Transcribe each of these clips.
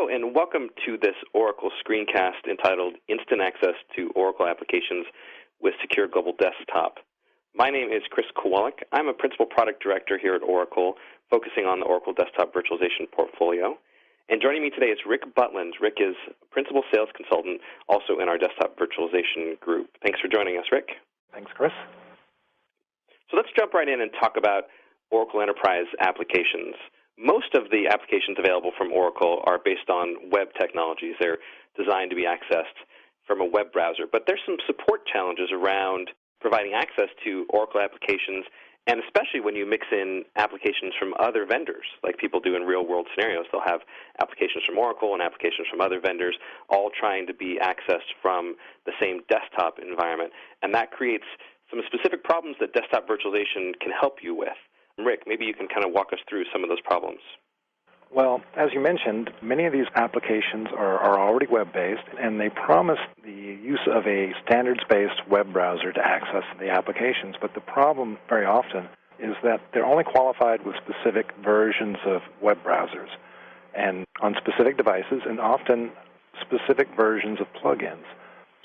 and welcome to this Oracle screencast entitled Instant Access to Oracle Applications with Secure Global Desktop. My name is Chris Kowalik. I'm a Principal Product Director here at Oracle, focusing on the Oracle Desktop Virtualization portfolio. And joining me today is Rick Butland. Rick is Principal Sales Consultant, also in our Desktop Virtualization group. Thanks for joining us, Rick. Thanks, Chris. So let's jump right in and talk about Oracle Enterprise applications. Most of the applications available from Oracle are based on web technologies. They're designed to be accessed from a web browser. But there's some support challenges around providing access to Oracle applications, and especially when you mix in applications from other vendors, like people do in real-world scenarios. They'll have applications from Oracle and applications from other vendors, all trying to be accessed from the same desktop environment. And that creates some specific problems that desktop virtualization can help you with. Rick, maybe you can kind of walk us through some of those problems. Well, as you mentioned, many of these applications are already web-based, and they promise the use of a standards-based web browser to access the applications. But the problem very often is that they're only qualified with specific versions of web browsers and on specific devices, and often specific versions of plugins.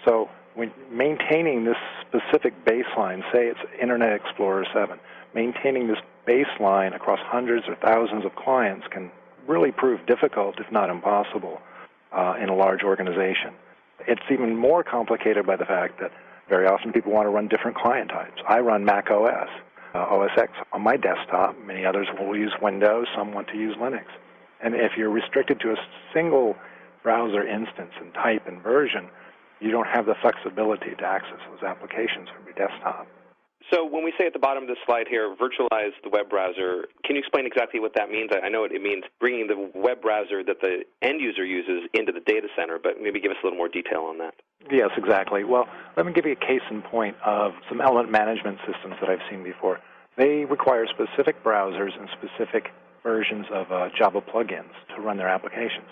So when maintaining this specific baseline, say it's Internet Explorer 7, maintaining this baseline across hundreds or thousands of clients can really prove difficult, if not impossible, in a large organization. It's even more complicated by the fact that very often people want to run different client types. I run Mac OS, OS X on my desktop. Many others will use Windows. Some want to use Linux. And if you're restricted to a single browser instance and type and version, you don't have the flexibility to access those applications from your desktop. So when we say at the bottom of the slide here, virtualize the web browser, can you explain exactly what that means? I know it means bringing the web browser that the end user uses into the data center, but maybe give us a little more detail on that. Yes, exactly. Well, let me give you a case in point of some element management systems that I've seen before. They require specific browsers and specific versions of Java plugins to run their applications.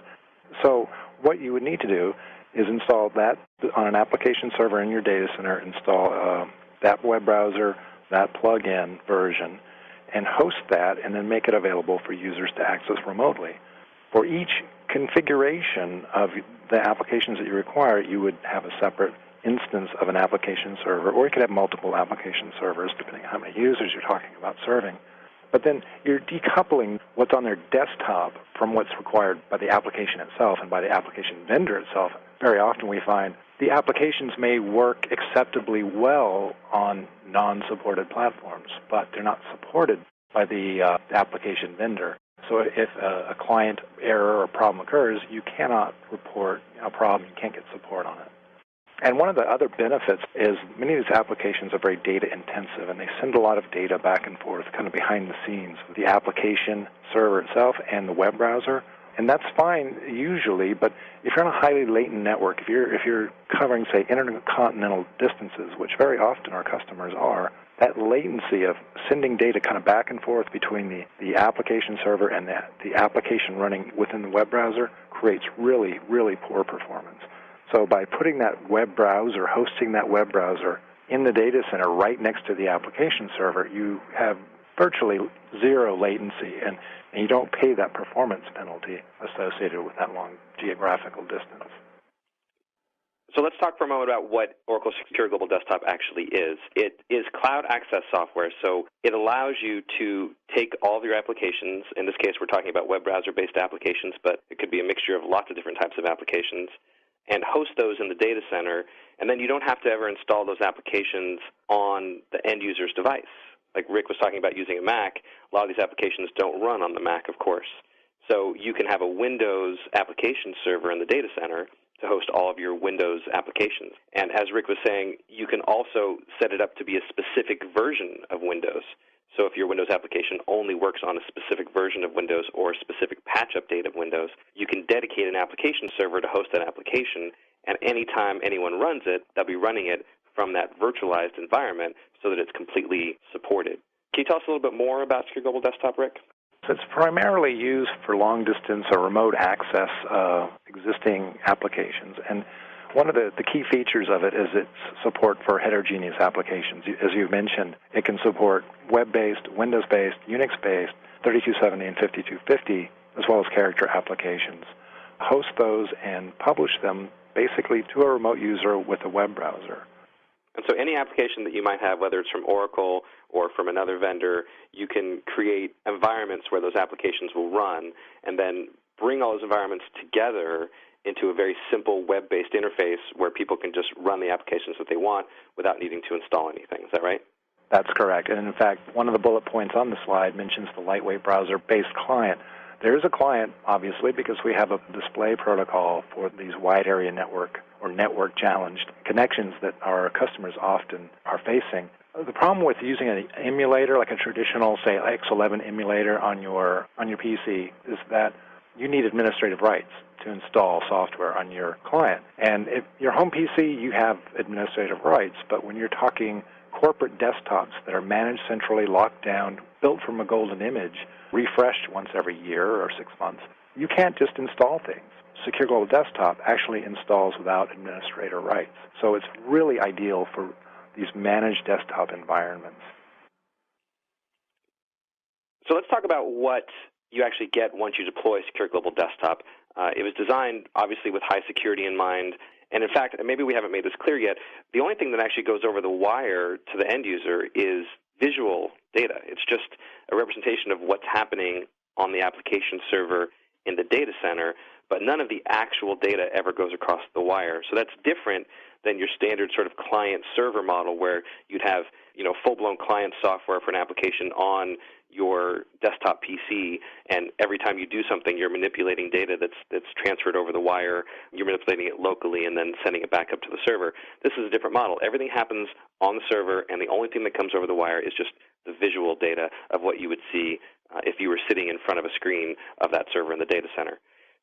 So what you would need to do is install that on an application server in your data center, install that web browser, that plug-in version, and host that, and then make it available for users to access remotely. For each configuration of the applications that you require, you would have a separate instance of an application server, or you could have multiple application servers, depending on how many users you're talking about serving. But then you're decoupling what's on their desktop from what's required by the application itself and by the application vendor itself. Very often we find the applications may work acceptably well on non-supported platforms, but they're not supported by the application vendor. So if a client error or problem occurs, you cannot report a problem. You can't get support on it. And one of the other benefits is many of these applications are very data intensive, and they send a lot of data back and forth kind of behind the scenes with the application server itself and the web browser. And that's fine usually, but if you're on a highly latent network, if you're covering, say, intercontinental distances, which very often our customers are, that latency of sending data kind of back and forth between the application server and the application running within the web browser creates really, really poor performance. So by putting that web browser, hosting that web browser in the data center right next to the application server, you have virtually zero latency, and you don't pay that performance penalty associated with that long geographical distance. So let's talk for a moment about what Oracle Secure Global Desktop actually is. It is cloud access software, so it allows you to take all of your applications. In this case, we're talking about web browser-based applications, but it could be a mixture of lots of different types of applications, and host those in the data center, and then you don't have to ever install those applications on the end user's device. Like Rick was talking about using a Mac, a lot of these applications don't run on the Mac, of course. So you can have a Windows application server in the data center to host all of your Windows applications. And as Rick was saying, you can also set it up to be a specific version of Windows. So if your Windows application only works on a specific version of Windows or a specific patch update of Windows, you can dedicate an application server to host that application, and anytime anyone runs it, they'll be running it from that virtualized environment so that it's completely supported. Can you tell us a little bit more about Secure Global Desktop, Rick? So it's primarily used for long-distance or remote access of existing applications. And one of the key features of it is its support for heterogeneous applications. As you've mentioned, it can support web-based, Windows-based, Unix-based, 3270 and 5250, as well as character applications. host those and publish them basically to a remote user with a web browser. And so any application that you might have, whether it's from Oracle or from another vendor, you can create environments where those applications will run and then bring all those environments together into a very simple web-based interface where people can just run the applications that they want without needing to install anything. Is that right? That's correct. And in fact, one of the bullet points on the slide mentions the lightweight browser-based client. There is a client, obviously, because we have a display protocol for these wide area network or network-challenged connections that our customers often are facing. The problem with using an emulator, like a traditional, say, X11 emulator on your PC, is that you need administrative rights to install software on your client. And if your home PC, you have administrative rights, but when you're talking corporate desktops that are managed centrally, locked down, built from a golden image, refreshed once every year or 6 months, you can't just install things. Secure Global Desktop actually installs without administrator rights. So it's really ideal for these managed desktop environments. So let's talk about what you actually get once you deploy Secure Global Desktop. It was designed, obviously, with high security in mind. And in fact, maybe we haven't made this clear yet, the only thing that actually goes over the wire to the end user is visual data. It's just a representation of what's happening on the application server in the data center, but none of the actual data ever goes across the wire. So that's different than your standard sort of client-server model where you'd have, full-blown client software for an application on your desktop PC, and every time you do something, you're manipulating data that's transferred over the wire. You're manipulating it locally and then sending it back up to the server. This is a different model. Everything happens on the server, and the only thing that comes over the wire is just the visual data of what you would see if you were sitting in front of a screen of that server in the data center.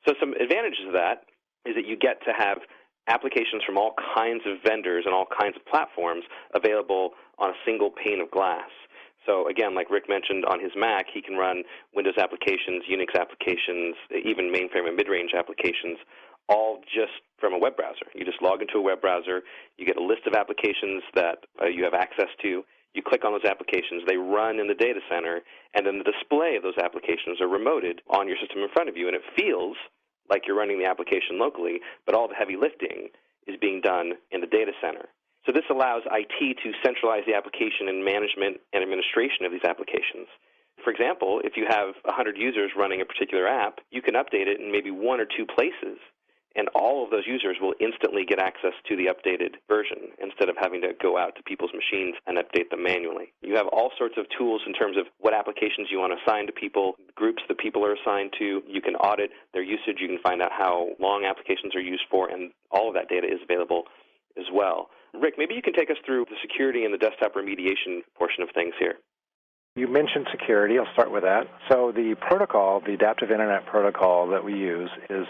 So some advantages of that is that you get to have applications from all kinds of vendors and all kinds of platforms available on a single pane of glass. So again, like Rick mentioned, on his Mac, he can run Windows applications, Unix applications, even mainframe and mid-range applications, all just from a web browser. You just log into a web browser, you get a list of applications that you have access to, you click on those applications, they run in the data center, and then the display of those applications are remoted on your system in front of you, and it feels like you're running the application locally, but all the heavy lifting is being done in the data center. So this allows IT to centralize the application and management and administration of these applications. For example, if you have 100 users running a particular app, you can update it in maybe one or two places, and all of those users will instantly get access to the updated version instead of having to go out to people's machines and update them manually. You have all sorts of tools in terms of what applications you want to assign to people, groups that people are assigned to. You can audit their usage. You can find out how long applications are used for, and all of that data is available as well. Rick, maybe you can take us through the security and the desktop remediation portion of things here. You mentioned security. I'll start with that. So the protocol, the adaptive Internet protocol that we use is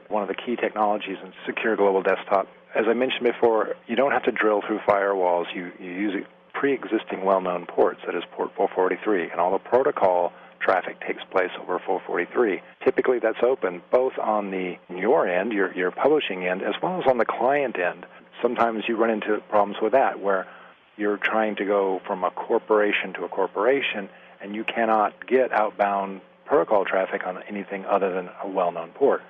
one of the key technologies in Secure Global Desktop. As I mentioned before, you don't have to drill through firewalls. You use pre-existing well-known ports, that is port 443, and all the protocol traffic takes place over 443. Typically that's open both on your end, your publishing end, as well as on the client end. Sometimes you run into problems with that where you're trying to go from a corporation to a corporation and you cannot get outbound protocol traffic on anything other than a well-known port.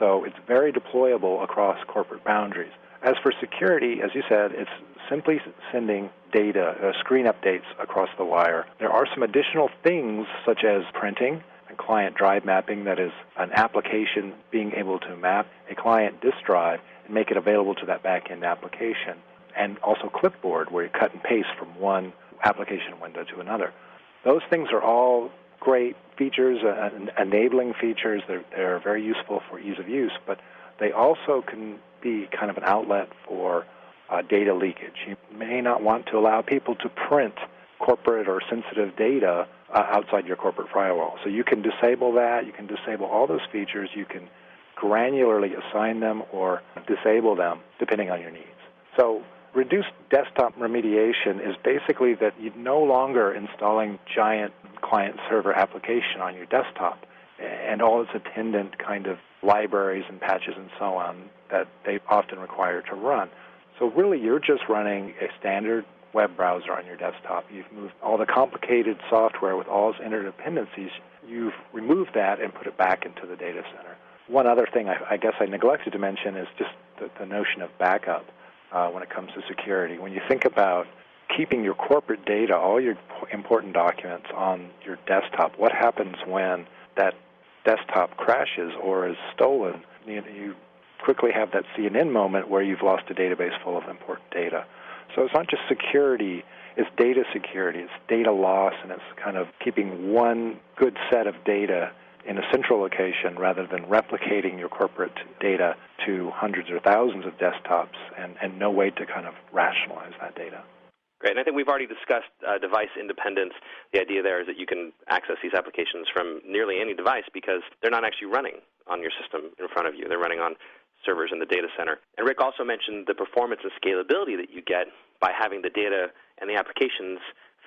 So it's very deployable across corporate boundaries. As for security, as you said, it's simply sending data, screen updates across the wire. There are some additional things such as printing and client drive mapping, that is an application being able to map a client disk drive and make it available to that back-end application. And also clipboard, where you cut and paste from one application window to another. Those things are all great features, enabling features. They're very useful for ease of use, but they also can be kind of an outlet for data leakage. You may not want to allow people to print corporate or sensitive data outside your corporate firewall. So you can disable that. You can disable all those features. You can granularly assign them or disable them depending on your needs. So reduced desktop remediation is basically that you're no longer installing giant client-server application on your desktop and all its attendant kind of libraries and patches and so on that they often require to run. So really you're just running a standard web browser on your desktop. You've moved all the complicated software with all its interdependencies. You've removed that and put it back into the data center. One other thing I guess I neglected to mention is just the notion of backup when it comes to security. When you think about keeping your corporate data, all your important documents on your desktop, what happens when that desktop crashes or is stolen? You quickly have that CNN moment where you've lost a database full of important data. So it's not just security, it's data security, it's data loss, and it's kind of keeping one good set of data in a central location rather than replicating your corporate data to hundreds or thousands of desktops and no way to kind of rationalize that data. Great, and I think we've already discussed device independence. The idea there is that you can access these applications from nearly any device because they're not actually running on your system in front of you. They're running on servers in the data center. And Rick also mentioned the performance and scalability that you get by having the data and the applications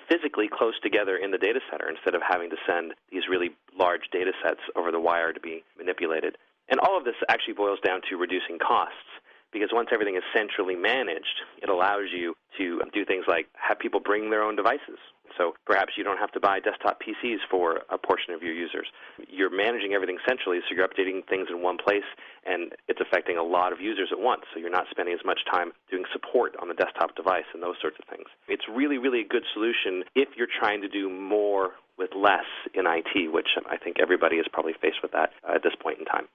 physically close together in the data center instead of having to send these really large data sets over the wire to be manipulated. And all of this actually boils down to reducing costs, because once everything is centrally managed, it allows you to do things like have people bring their own devices. So perhaps you don't have to buy desktop PCs for a portion of your users. You're managing everything centrally, so you're updating things in one place, and it's affecting a lot of users at once, so you're not spending as much time doing support on the desktop device and those sorts of things. It's really, really a good solution if you're trying to do more with less in IT, which I think everybody is probably faced with that at this point in time.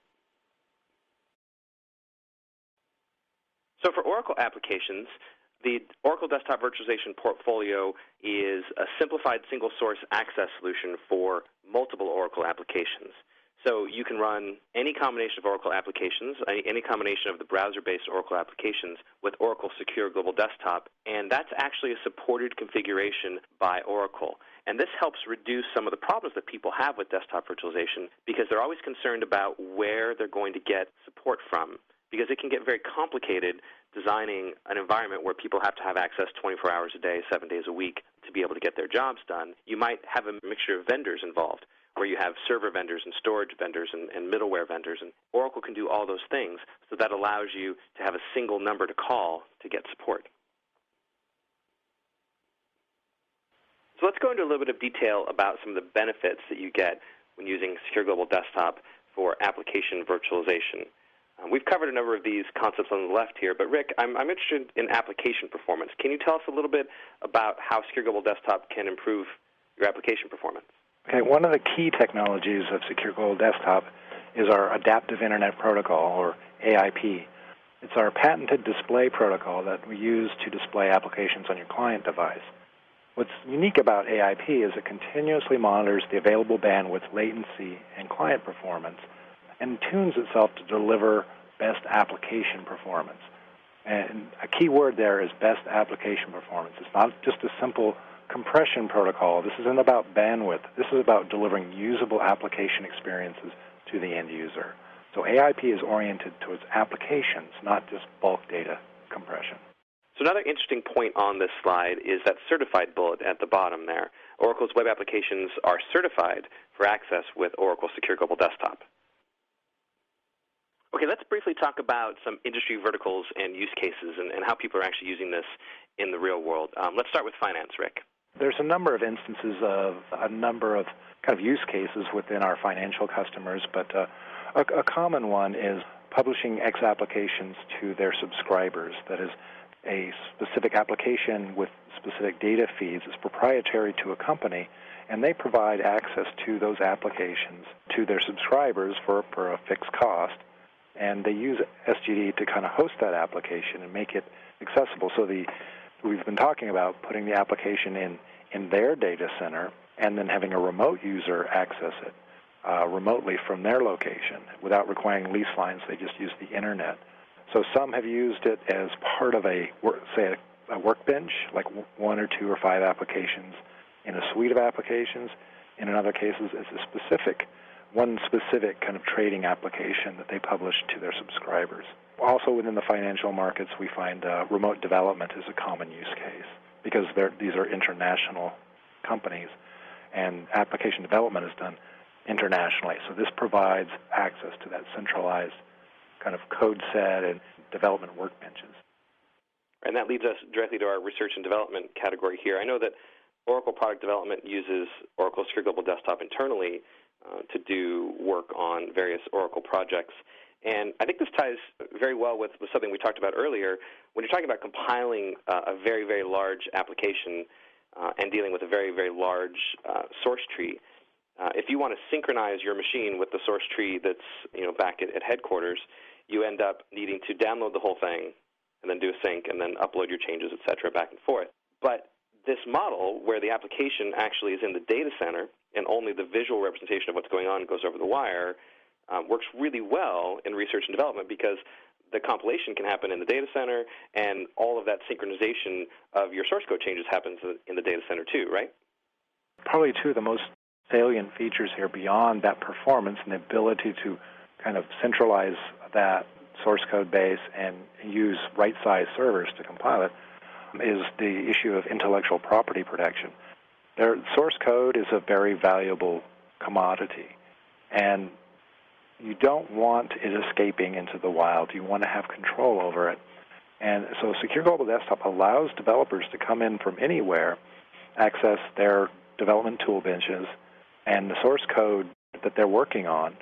So for Oracle applications, the Oracle Desktop Virtualization Portfolio is a simplified single-source access solution for multiple Oracle applications. So you can run any combination of Oracle applications, any combination of the browser-based Oracle applications with Oracle Secure Global Desktop, and that's actually a supported configuration by Oracle. And this helps reduce some of the problems that people have with desktop virtualization because they're always concerned about where they're going to get support from, because it can get very complicated designing an environment where people have to have access 24 hours a day, 7 days a week to be able to get their jobs done. You might have a mixture of vendors involved, where you have server vendors and storage vendors and middleware vendors, and Oracle can do all those things, so that allows you to have a single number to call to get support. So let's go into a little bit of detail about some of the benefits that you get when using Secure Global Desktop for application virtualization. We've covered a number of these concepts on the left here, but Rick, I'm interested in application performance. Can you tell us a little bit about how Secure Global Desktop can improve your application performance? Okay, one of the key technologies of Secure Global Desktop is our Adaptive Internet Protocol, or AIP. It's our patented display protocol that we use to display applications on your client device. What's unique about AIP is it continuously monitors the available bandwidth, latency, and client performance, and tunes itself to deliver best application performance. And a key word there is best application performance. It's not just a simple compression protocol. This isn't about bandwidth. This is about delivering usable application experiences to the end user. So AIP is oriented towards applications, not just bulk data compression. So another interesting point on this slide is that certified bullet at the bottom there. Oracle's web applications are certified for access with Oracle Secure Global Desktop. Okay, let's briefly talk about some industry verticals and use cases and how people are actually using this in the real world. Let's start with finance, Rick. There's a number of instances of a number of kind of use cases within our financial customers, but a common one is publishing X applications to their subscribers. That is, a specific application with specific data feeds is proprietary to a company, and they provide access to those applications to their subscribers for a fixed cost. And they use SGD to kind of host that application and make it accessible. So we've been talking about putting the application in their data center and then having a remote user access it remotely from their location without requiring lease lines. They just use the internet. So some have used it as part of a workbench, like 1 or 2 or 5 applications in a suite of applications. In other cases, it's one specific kind of trading application that they publish to their subscribers. Also within the financial markets, we find remote development is a common use case because these are international companies, and application development is done internationally. So this provides access to that centralized kind of code set and development workbenches. And that leads us directly to our research and development category here. I know that Oracle product development uses Oracle Secure Global Desktop internally to do work on various Oracle projects. And I think this ties very well with something we talked about earlier. When you're talking about compiling a very, very large application and dealing with a very, very large source tree, if you want to synchronize your machine with the source tree that's back at headquarters, you end up needing to download the whole thing and then do a sync and then upload your changes, et cetera, back and forth. But this model where the application actually is in the data center and only the visual representation of what's going on goes over the wire works really well in research and development because the compilation can happen in the data center and all of that synchronization of your source code changes happens in the data center too, right? Probably two of the most salient features here beyond that performance and the ability to kind of centralize that source code base and use right-sized servers to compile it is the issue of intellectual property protection. Their source code is a very valuable commodity, and you don't want it escaping into the wild. You want to have control over it. And so Secure Global Desktop allows developers to come in from anywhere, access their development tool benches, and the source code that they're working on,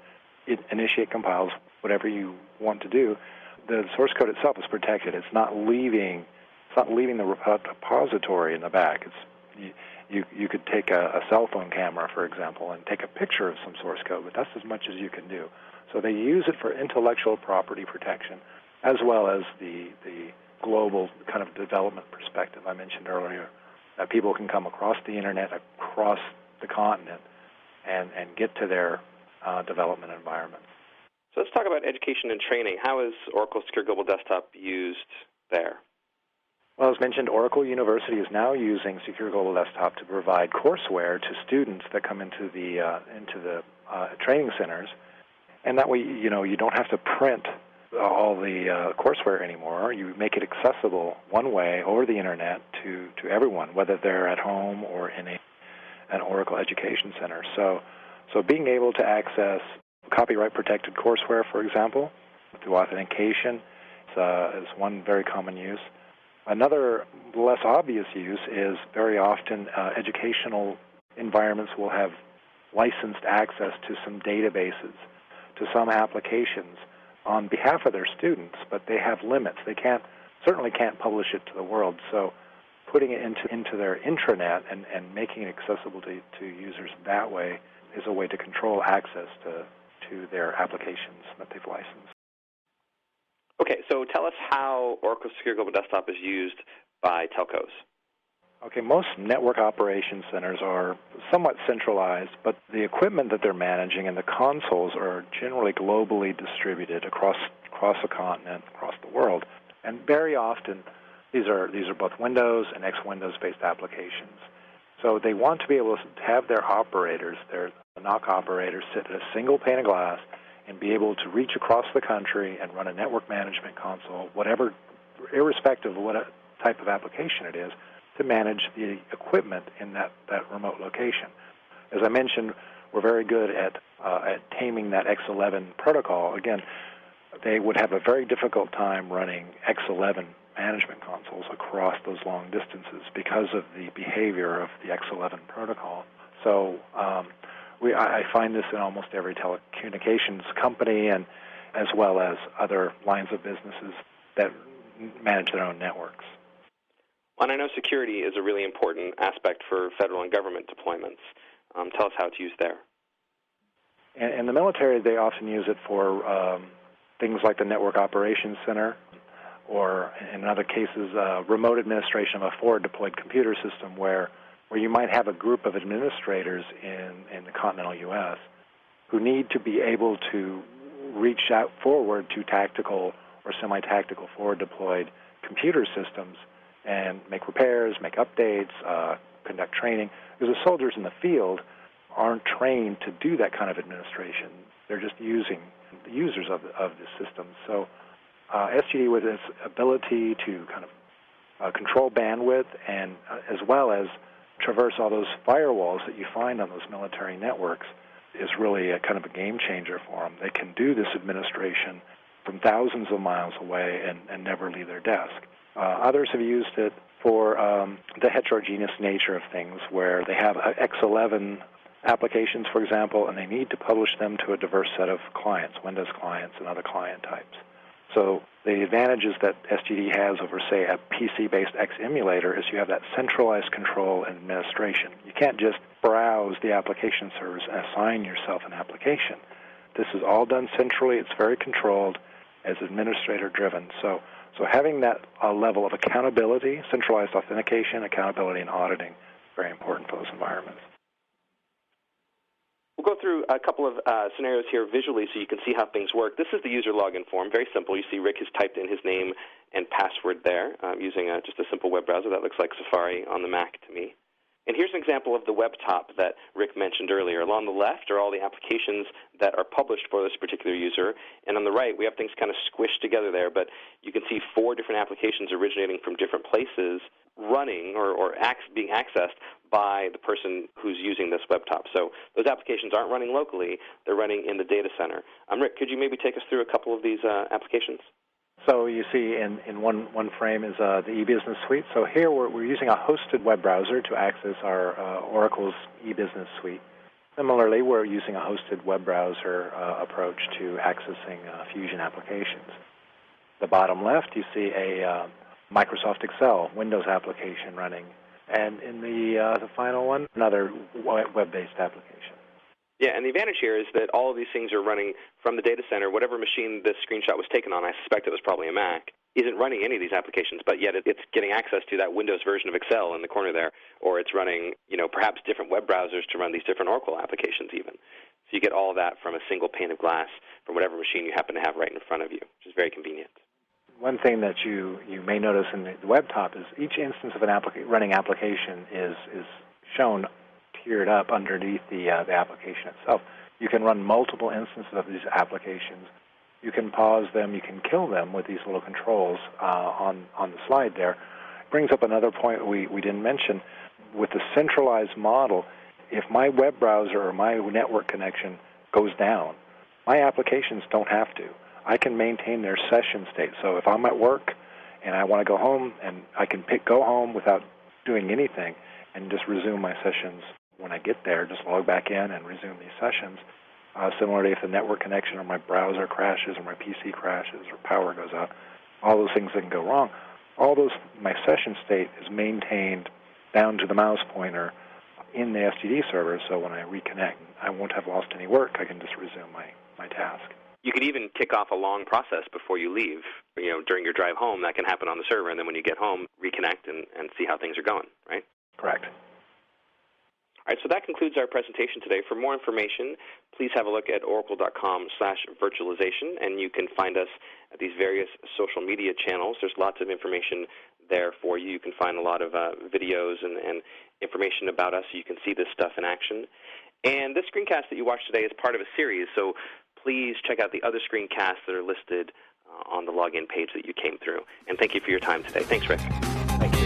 it initiate compiles, whatever you want to do. The source code itself is protected. It's not leaving the repository in the back. You could take a cell phone camera, for example, and take a picture of some source code, but that's as much as you can do. So they use it for intellectual property protection, as well as the global kind of development perspective I mentioned earlier, that people can come across the internet, across the continent, and get to their development environments. So let's talk about education and training. How is Oracle Secure Global Desktop used there? Well, as mentioned, Oracle University is now using Secure Global Desktop to provide courseware to students that come into the training centers, and that way, you don't have to print all the courseware anymore. You make it accessible one way over the internet to everyone, whether they're at home or in an Oracle Education Center. So being able to access copyright-protected courseware, for example, through authentication is one very common use. Another less obvious use is very often educational environments will have licensed access to some databases, to some applications on behalf of their students, but they have limits. They certainly can't publish it to the world. So putting it into their intranet and making it accessible to users that way is a way to control access to their applications that they've licensed. Okay, so tell us how Oracle Secure Global Desktop is used by telcos. Okay, most network operations centers are somewhat centralized, but the equipment that they're managing and the consoles are generally globally distributed across the continent, across the world. And very often, these are both Windows and ex-Windows-based applications. So they want to be able to have their operators, their NOC operators, sit at a single pane of glass and be able to reach across the country and run a network management console, whatever, irrespective of what type of application it is, to manage the equipment in that remote location. As I mentioned, we're very good at taming that X11 protocol. Again, they would have a very difficult time running X11 management consoles across those long distances because of the behavior of the X11 protocol. So I find this in almost every telecommunications company, and as well as other lines of businesses that manage their own networks. And I know security is a really important aspect for federal and government deployments. Tell us how it's used there. In the military, they often use it for things like the Network Operations Center, or in other cases, remote administration of a forward-deployed computer system where you might have a group of administrators in the continental U.S. who need to be able to reach out forward to tactical or semi-tactical forward-deployed computer systems and make repairs, make updates, conduct training. Because the soldiers in the field aren't trained to do that kind of administration. They're just users of the system. So SGD, with its ability to kind of control bandwidth and as well as traverse all those firewalls that you find on those military networks, is really a kind of a game changer for them. They can do this administration from thousands of miles away and never leave their desk. Others have used it for the heterogeneous nature of things, where they have X11 applications, for example, and they need to publish them to a diverse set of clients, Windows clients and other client types. So the advantages that SGD has over, say, a PC-based X emulator is you have that centralized control and administration. You can't just browse the application servers and assign yourself an application. This is all done centrally. It's very controlled, as administrator-driven. So having that level of accountability, centralized authentication, accountability, and auditing is very important for those environments. We'll go through a couple of scenarios here visually so you can see how things work. This is the user login form. Very simple. You see Rick has typed in his name and password there using just a simple web browser. That looks like Safari on the Mac to me. And here's an example of the web top that Rick mentioned earlier. Along the left are all the applications that are published for this particular user, and on the right we have things kind of squished together there, but you can see 4 different applications originating from different places running or being accessed by the person who's using this web top. So those applications aren't running locally, they're running in the data center. Rick, could you maybe take us through a couple of these applications? So you see in one frame is the e-business suite. So here we're using a hosted web browser to access our Oracle's e-business suite. Similarly, we're using a hosted web browser approach to accessing Fusion applications. The bottom left, you see a Microsoft Excel Windows application running, and in the final one, another web-based application. Yeah, and the advantage here is that all of these things are running from the data center. Whatever machine this screenshot was taken on, I suspect it was probably a Mac, isn't running any of these applications, but yet it's getting access to that Windows version of Excel in the corner there, or it's running, perhaps different web browsers to run these different Oracle applications even. So you get all of that from a single pane of glass from whatever machine you happen to have right in front of you, which is very convenient. One thing that you may notice in the web top is each instance of an running application is shown tiered up underneath the application itself. You can run multiple instances of these applications. You can pause them. You can kill them with these little controls on the slide there. It brings up another point we didn't mention. With the centralized model, if my web browser or my network connection goes down, my applications don't have to. I can maintain their session state. So if I'm at work and I want to go home, and I can go home without doing anything and just resume my sessions when I get there, just log back in and resume these sessions. Similarly, if the network connection or my browser crashes or my PC crashes or power goes out, all those things that can go wrong, my session state is maintained down to the mouse pointer in the SGD server, so when I reconnect, I won't have lost any work. I can just resume my task. You could even kick off a long process before you leave. During your drive home, that can happen on the server, and then when you get home, reconnect and see how things are going, right? Correct. All right, so that concludes our presentation today. For more information, please have a look at oracle.com/virtualization, and you can find us at these various social media channels. There's lots of information there for you. You can find a lot of videos and information about us so you can see this stuff in action. And this screencast that you watched today is part of a series, so please check out the other screencasts that are listed on the login page that you came through. And thank you for your time today. Thanks, Rick. Thank you.